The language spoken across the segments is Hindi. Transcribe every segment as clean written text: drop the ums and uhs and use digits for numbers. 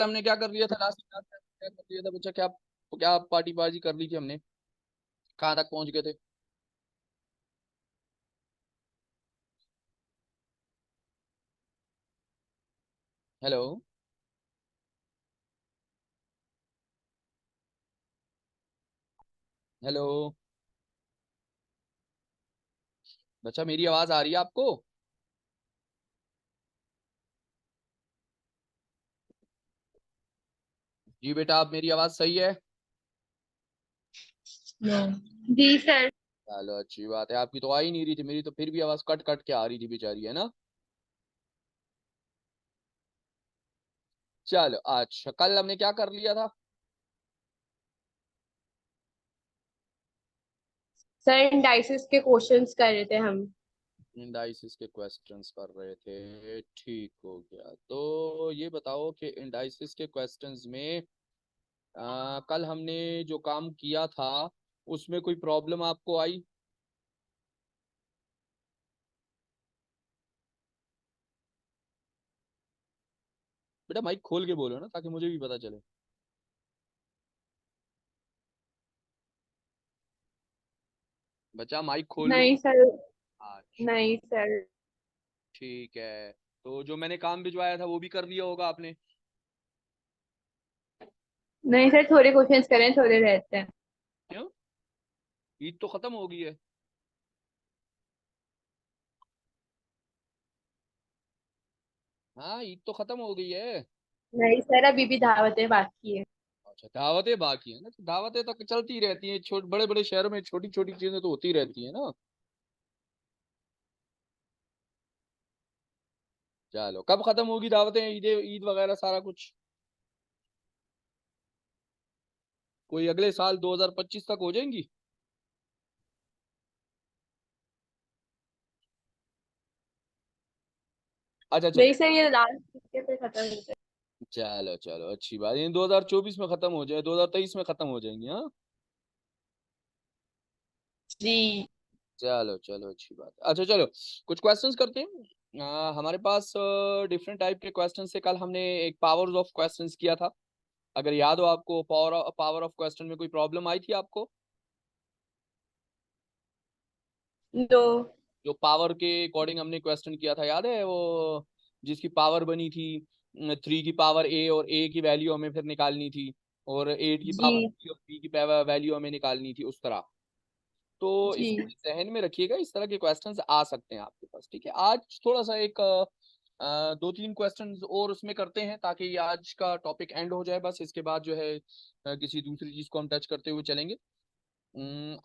हमने क्या कर लिया था लास्ट क्लास में? क्या कर लिया था बच्चा? क्या क्या पार्टी बाजी कर ली थी हमने? कहाँ तक पहुंच गए थे? हेलो। हेलो। बच्चा मेरी आवाज आ रही है आपको? जी बेटा, आप मेरी आवाज सही है? नो। जी सर। चलो अच्छी बात है, आपकी तो आ ही नहीं रही थी, मेरी तो फिर भी आवाज कट कट के आ रही थी बेचारी, है ना? चलो अच्छा, कल हमने क्या कर लिया था? सर इंडाइसिस के क्वेश्चंस कर रहे थे हम। इंडाइसिस के क्वेश्चंस कर रहे थे, ठीक हो गया। तो ये बताओ कि इंडाइसिस के क्वेश्चंस में कल हमने जो काम किया था उसमें कोई प्रॉब्लम आपको आई? बेटा माइक खोल के बोलो ना, ताकि मुझे भी पता चले। बच्चा माइक खोल लो। नहीं सर। अच्छा, नहीं सर। ठीक है। तो जो मैंने काम भिजवाया था वो भी कर लिया होगा आपने? नहीं सर, थोड़े क्वेश्चंस करें, थोड़े रहते हैं। क्यों? ईद तो खत्म हो गई है। हाँ, ईद तो खत्म हो गई है। नहीं सर, अभी भी दावतें बाकी है। अच्छा, दावतें बाकी है ना? तो दावतें तो चलती रहती हैं, बड़े बड़े शहरों में छोटी छोटी चीजें तो होती रहती है ना। चलो, कब खत्म होगी दावतें, ईद ईद वगैरह सारा कुछ? कोई अगले साल 2025 तक हो जाएंगी? अच्छा चलो। नहीं सर, ये लास्ट के पे खत्म होता है। चलो चलो, अच्छी बात, ये 2024 में खत्म हो जाए, 2023 में खत्म हो जाएंगी, हाँ। जी। चलो चलो, अच्छी बात है। अच्छा चलो, कुछ क्वेश्चंस करते हैं। हमारे पास डिफरेंट टाइप के क्वेश्चन से कल हमने एक पावर्स ऑफ क्वेश्चंस किया था। अगर याद हो आपको, पावर ऑफ क्वेश्चन में कोई प्रॉब्लम आई थी आपको? दो। जो पावर के अकॉर्डिंग हमने क्वेश्चन किया था, याद है वो? जिसकी पावर बनी थी 3 की पावर ए, और ए की वैल्यू हमें फिर निकालनी थी, और 8 की जी। पावर बी, और बी की वैल्यू हमें निकालनी थी, उस तरह। तो इसको जी। जहन में रखिएगा, इस तरह के क्वेश्चंस आ सकते हैं आपके पास, ठीक है? आज थोड़ा सा एक 2-3 क्वेश्चंस और उसमें करते हैं, ताकि ये आज का टॉपिक एंड हो जाए। बस इसके बाद जो है किसी दूसरी चीज को हम टच करते हुए चलेंगे।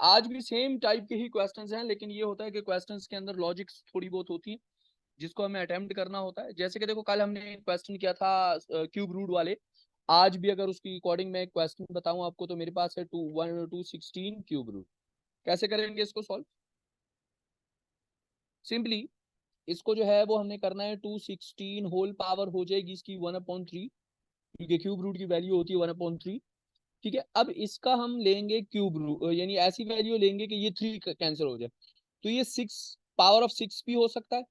आज भी सेम टाइप के ही क्वेश्चंस हैं, लेकिन ये होता है कि क्वेश्चंस के अंदर लॉजिक्स थोड़ी बहुत होती है, जिसको हमें अटेम्प्ट करना होता है। जैसे कि देखो, कल हमने क्वेश्चन किया था क्यूब रूट वाले। आज भी अगर उसकी अकॉर्डिंग मैं क्वेश्चन बताऊं आपको, तो मेरे पास है 216 क्यूब रूट। कैसे करेंगे इसको सॉल्व? सिंपली इसको जो है वो हमने करना है, 216 होल पावर हो जाएगी इसकी 1/3, क्योंकि क्यूब रूट की वैल्यू होती है 1/3। ठीक है, अब इसका हम लेंगे क्यूब रूट, यानी ऐसी वैल्यू लेंगे कि ये 3 कैंसिल हो जाए। तो ये 6 पावर ऑफ 6 भी हो सकता है,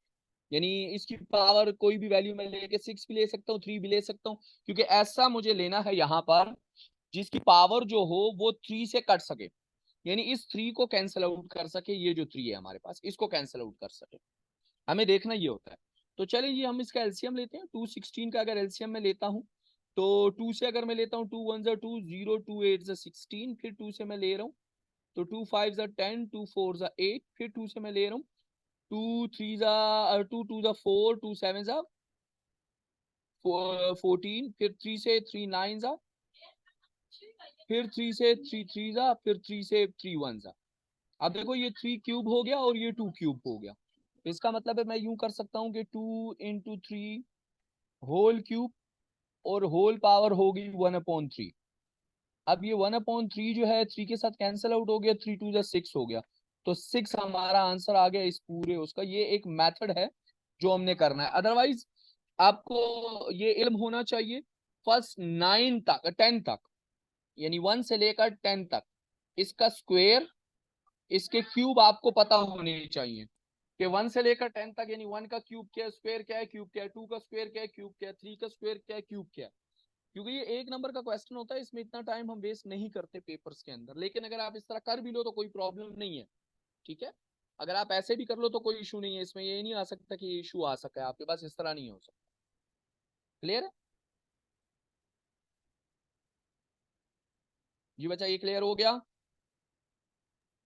यानी इसकी पावर कोई भी वैल्यू मैं लेके 6 भी ले सकता हूँ, 3 भी ले सकता हूँ, क्योंकि ऐसा मुझे लेना है यहाँ पर जिसकी पावर जो हो वो 3 से कट सके, यानी इस 3 को कैंसिल आउट कर सके। ये जो 3 है हमारे पास, इसको कैंसिल आउट कर सके, हमें देखना ये होता है। तो चलिए ये हम इसका एलसीएम लेते हैं। 216 का अगर एलसीएम में लेता हूँ, तो 2 से अगर मैं लेता हूँ, 2 1 2, 0 2 8 16, फिर 2 से मैं ले रहा हूँ, तो 2 5 10, 2 4 8, फिर 2 से मैं ले रहा हूँ, 2 3 2 2 4, 2 7 14, फिर 3 से 3 9, फिर 3 से 3 3, फिर 3 से 3 1। अब देखो, ये 3 क्यूब हो गया और ये 2 क्यूब हो गया। इसका मतलब है मैं यूं कर सकता हूँ कि 2 × 3 होल क्यूब, और होल पावर होगी 1/3। अब ये 1/3 जो है 3 के साथ कैंसिल आउट हो गया, 3 2 6 हो गया। तो 6 हमारा आंसर आ गया इस पूरे उसका। ये एक मेथड है जो हमने करना है। अदरवाइज आपको ये इल्म होना चाहिए, फर्स्ट 9 तक 10 तक, यानी 1 से लेकर 10 तक, इसका स्क्वायर, इसके क्यूब आपको पता होने चाहिए कि 1 से लेकर 10 तक, यानी 1 का क्यूब क्या है, स्क्वायर क्या है, क्यूब क्या है, 2 का स्क्वायर क्या है, क्यूब क्या है, 3 का स्क्वायर क्या है, क्यूब क्या है। क्योंकि ये 1 नंबर का क्वेश्चन होता है, इसमें इतना टाइम हम वेस्ट नहीं करते पेपर्स के अंदर। लेकिन अगर आप इस तरह कर भी लो तो कोई प्रॉब्लम नहीं है, ठीक है। अगर आप ऐसे भी कर लो तो कोई इशू नहीं है, इसमें ये नहीं आ सकता कि इशू आ सका है आपके पास, इस तरह नहीं हो सकता। क्लियर है जी बच्चा, ये क्लियर हो गया?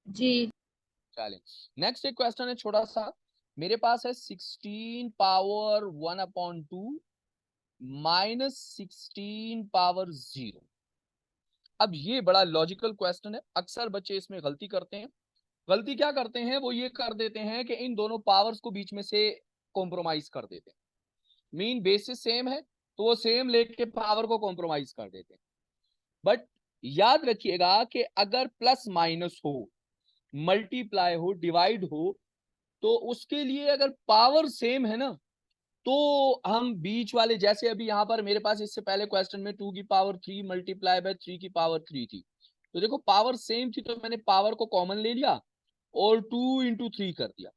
जी। चलिए नेक्स्ट एक क्वेश्चन है छोटा सा। मेरे पास है 16 पावर 1/2 -16 पावर 0। अब ये बड़ा लॉजिकल क्वेश्चन है, अक्सर बच्चे इसमें गलती करते हैं। गलती क्या करते हैं, वो ये कर देते हैं कि इन दोनों पावर्स को बीच में से कॉम्प्रोमाइज कर देते हैं। मीन बेसिस सेम है तो वो सेम लेके पावर को कॉम्प्रोमाइज कर देते हैं। बट याद रखिएगा कि अगर प्लस माइनस हो, मल्टीप्लाई हो, डिवाइड हो, तो उसके लिए अगर पावर सेम है ना, तो हम बीच वाले, जैसे अभी यहां पर मेरे पास इससे पहले क्वेश्चन में 2 की पावर 3 मल्टीप्लाई बाय 3 की पावर 3 थी, तो देखो पावर सेम थी तो मैंने पावर को कॉमन ले लिया और 2 × 3 कर दिया।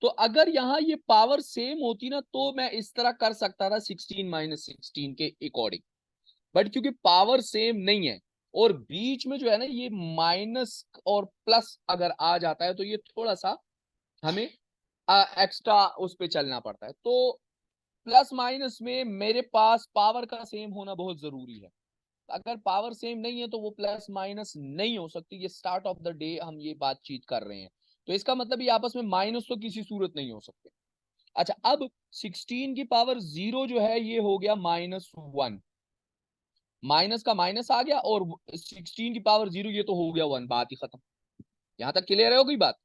तो अगर यहाँ ये पावर सेम होती ना तो मैं इस तरह कर सकता था 16 - 16 के अकॉर्डिंग। बट क्योंकि पावर सेम नहीं है और बीच में जो है ना ये माइनस और प्लस अगर आ जाता है तो ये थोड़ा सा हमें एक्स्ट्रा उस पे चलना पड़ता है। तो प्लस माइनस में मेरे पास पावर का सेम होना बहुत जरूरी है। अगर पावर सेम नहीं है तो वो प्लस माइनस नहीं हो सकती। ये स्टार्ट ऑफ द डे हम ये बातचीत कर रहे हैं, तो इसका मतलब ये आपस में माइनस तो किसी सूरत नहीं हो सकते। अच्छा, अब 16 की पावर 0 जो है ये हो गया -1, माइनस का माइनस आ गया और 16 की पावर 0 ये तो हो गया 1, बात ही खत्म। यहां तक क्लियर है, होगी बात?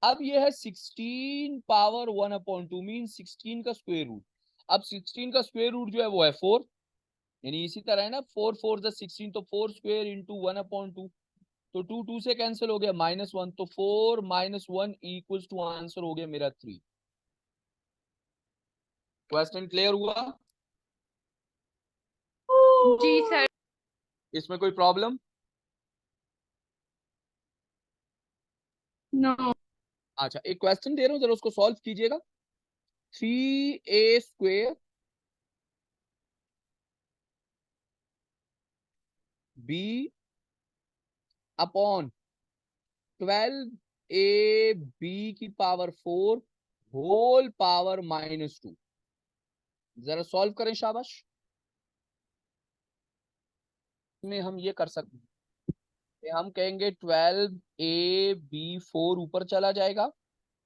अब ये है 16 पावर 1/2 मीन 16 का स्क्वायर रूट। अब 16 का स्क्वायर रूट जो है वो है 4, यानी इसी तरह है ना, 4 4 16, तो 4 स्क्वायर इंटू 1/2, तो 2 2 से कैंसिल हो गया, -1, तो 4 -1 इक्वल्स टू आंसर हो गया मेरा 3। क्वेश्चन क्लियर हुआ? जी सर। इसमें कोई प्रॉब्लम? नो। अच्छा, एक क्वेश्चन दे रहा हूं, जरा उसको सॉल्व कीजिएगा। 3a² b अपॉन 12ab की पावर 4 होल पावर -2, जरा सॉल्व करें शाबाश। में हम ये कर सकते हैं, हम कहेंगे 12ab4 ऊपर चला जाएगा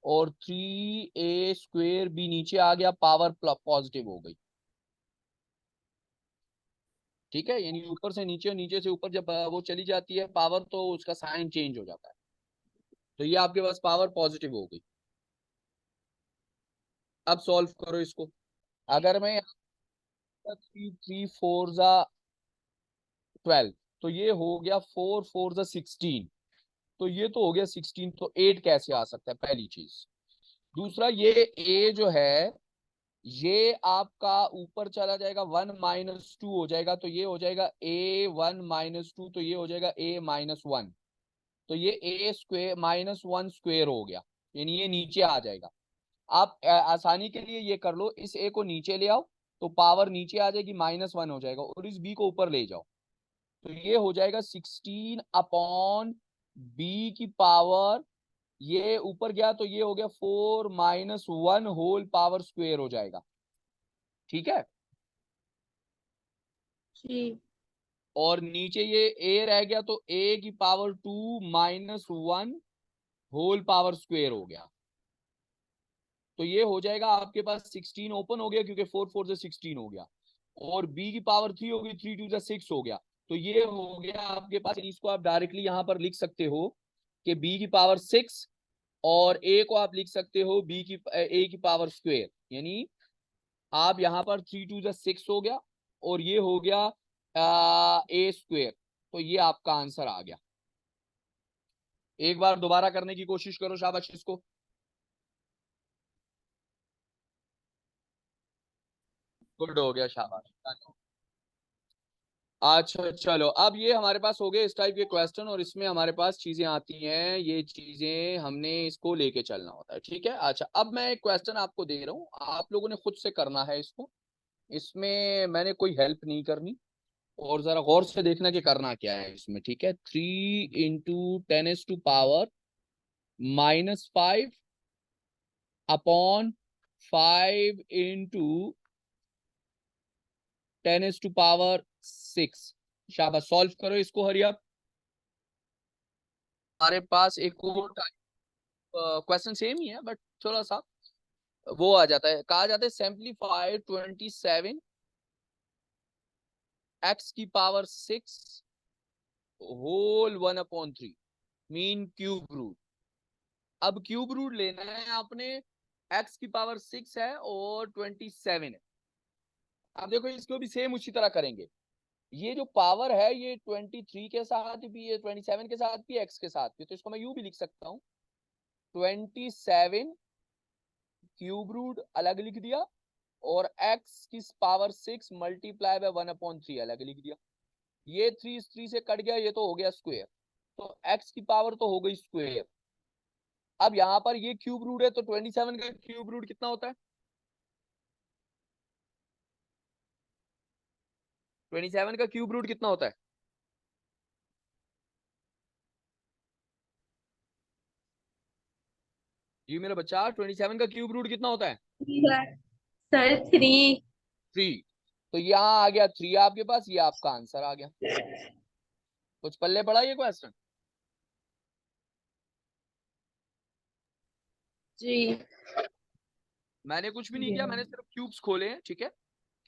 और 3a² भी नीचे आ गया, पावर पॉजिटिव हो गई। ठीक है, यानी ऊपर से नीचे और नीचे से ऊपर जब वो चली जाती है पावर तो उसका साइन चेंज हो जाता है। तो ये आपके पास पावर पॉजिटिव हो गई। अब सॉल्व करो इसको। अगर मैं 3 3 4 12, तो ये हो गया 4 4 16, तो ये तो हो गया 16, तो 8 कैसे आ सकता है, पहली चीज। दूसरा, ये a जो है ये आपका ऊपर चला जाएगा, 1 - 2 हो जाएगा, तो ये हो जाएगा a1 - 2, तो ये हो जाएगा a-1, तो ये a² -1 स्क्वेयर हो गया, यानी ये नीचे आ जाएगा। आप आसानी के लिए ये कर लो, इस a को नीचे ले आओ तो पावर नीचे आ जाएगी, -1 हो जाएगा, और इस b को ऊपर ले जाओ तो ये हो जाएगा 16/b की पावर, ये ऊपर गया तो ये हो गया 4 -1 होल पावर स्क्वेयर हो जाएगा। ठीक है, जी। और नीचे ये a रह गया तो a की पावर 2 -1 होल पावर स्क्वेयर हो गया, तो ये हो जाएगा आपके पास 16 ओपन हो गया क्योंकि 4 4 से 16 हो गया, और b की पावर 3 हो गई, 3 2 से 6 हो गया, तो ये हो गया आपके पास। इसको आप डायरेक्टली यहां पर लिख सकते हो कि b की पावर 6, और a को आप लिख सकते हो a की पावर स्क्वेयर, यानी आप यहां पर 3 2 से 6 हो गया और ये हो गया a², तो ये आपका आंसर आ गया। एक बार दोबारा करने की कोशिश करो शाबाश इसको। गुड हो गया, शाबाश। अच्छा चलो, अब ये हमारे पास हो गए इस टाइप के क्वेश्चन, और इसमें हमारे पास चीजें आती हैं, ये चीजें हमने इसको लेके चलना होता है। ठीक है, अच्छा अब मैं एक क्वेश्चन आपको दे रहा हूँ, आप लोगों ने खुद से करना है इसको। इसमें मैंने कोई हेल्प नहीं करनी, और जरा गौर से देखना कि करना क्या है इसमें, ठीक है। 3 × 10⁻⁵ -5 अपॉन 5 × 10⁻⁶। शाबाश, सॉल्व करो इसको, हरी आप। हमारे पास एक और क्वेश्चन सेम ही है, बट थोड़ा सा वो आ जाता है, कहा जाता है simplify 27 x⁶ whole 1/3 mean cube root. अब क्यूब रूट लेना है आपने, x⁶ है और 27 है। अब देखो इसको भी सेम उसी तरह करेंगे। ये जो पावर है ये 23 के साथ भी है, 27 के साथ भी, x के साथ भी, तो इसको मैं यूं भी लिख सकता हूँ, 27 क्यूब रूट अलग लिख दिया, और x⁶ मल्टीप्लाई बाय 1/3 अलग लिख दिया। ये 3 इस 3 से कट गया, ये तो हो गया स्क्वायर, तो x की पावर तो हो गई स्क्वायर। अब यहाँ पर ये क्यूब रूट है, तो 27 का क्यूब रूट कितना होता है? 27 का क्यूब रूट कितना होता है? जी मेरा बच्चा, 27 का क्यूब रूट कितना होता है? सर 3। 3। तो यहाँ आ गया 3 आपके पास, ये आपका आंसर आ गया। कुछ पल्ले पड़ा ये क्वेश्चन? जी। मैंने कुछ भी नहीं किया, मैंने सिर्फ क्यूब्स खोले हैं, ठीक है।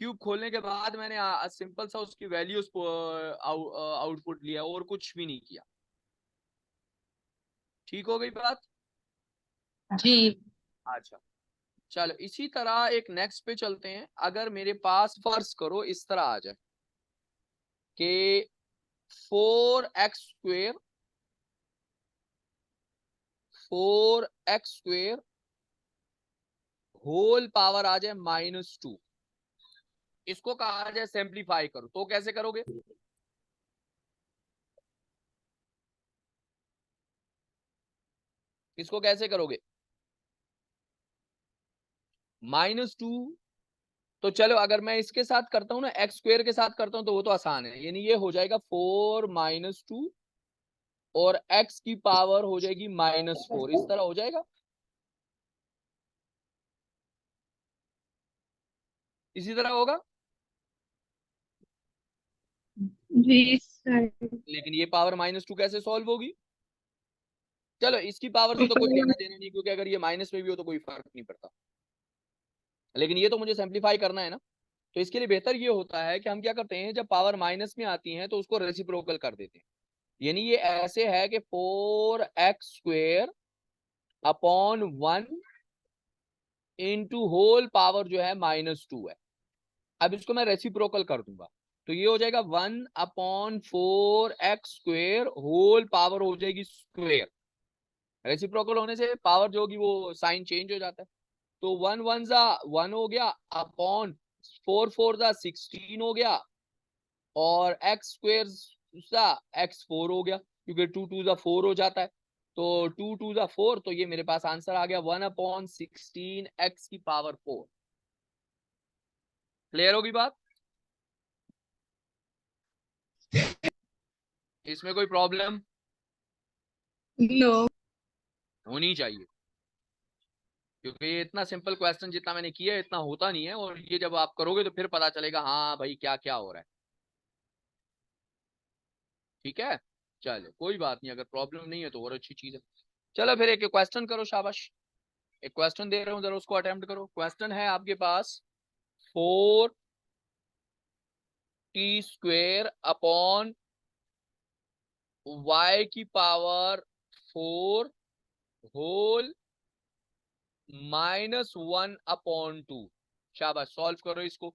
क्यूब खोलने के बाद मैंने सिंपल सा उसकी वैल्यूज आउटपुट लिया, और कुछ भी नहीं किया। ठीक हो गई बात? जी। अच्छा, चलो इसी तरह एक नेक्स्ट पे चलते हैं। अगर मेरे पास फर्ज करो इस तरह आ जाए कि 4x² 4x² होल पावर आ जाए -2, इसको कहा जाए सिंप्लीफाई करो, तो कैसे करोगे? इसको कैसे करोगे? -2, तो चलो अगर मैं इसके साथ करता हूँ ना, x² के साथ करता हूँ, तो वो तो आसान है, यानी ये हो जाएगा 4 - 2, और x की पावर हो जाएगी -4, इस तरह हो जाएगा। इसी तरह होगा। जी सर। लेकिन ये पावर -2 कैसे सॉल्व होगी? चलो इसकी पावर से तो कोई लेना देना नहीं, क्योंकि अगर ये माइनस में भी हो तो कोई फर्क नहीं पड़ता, लेकिन ये तो मुझे सिंप्लीफाई करना है ना। तो इसके लिए बेहतर ये होता है कि हम क्या करते हैं, जब पावर माइनस में आती है तो उसको रेसिप्रोकल कर देते हैं। यानी ये ऐसे है कि 4x² upon 1 into whole power जो है -2 है। अब इसको मैं रेसिप्रोकल कर दूंगा, तो ये हो जाएगा 1/4x² होल पावर हो जाएगी स्क्वेयर। रेसिप्रोकल होने से पावर जो होगी वो साइन चेंज हो जाता है। तो 1 1 जा 1 हो गया, अपॉन 4 4 जा 16 हो गया, और x² सा x4 हो गया, क्योंकि 2 2 जा 4 हो जाता है, तो 2 2 जा 4, तो ये मेरे पास आंसर आ गया 1/16 x की पावर 4। क्लियर होगी बात? इसमें कोई प्रॉब्लम नो। होनी चाहिए, क्योंकि ये इतना सिंपल क्वेश्चन जितना मैंने किया है इतना होता नहीं है, और ये जब आप करोगे तो फिर पता चलेगा हाँ भाई क्या क्या हो रहा है। ठीक है, चलो कोई बात नहीं, अगर प्रॉब्लम नहीं है तो और अच्छी चीज है। चलो फिर एक क्वेश्चन करो, शाबाश। एक क्वेश्चन दे रहा हूँ, जरा उसको अटेम्प्ट करो। क्वेश्चन है आपके पास 4t² अपॉन y की पावर 4 होल -1/2। शाबाश, सॉल्व करो इसको।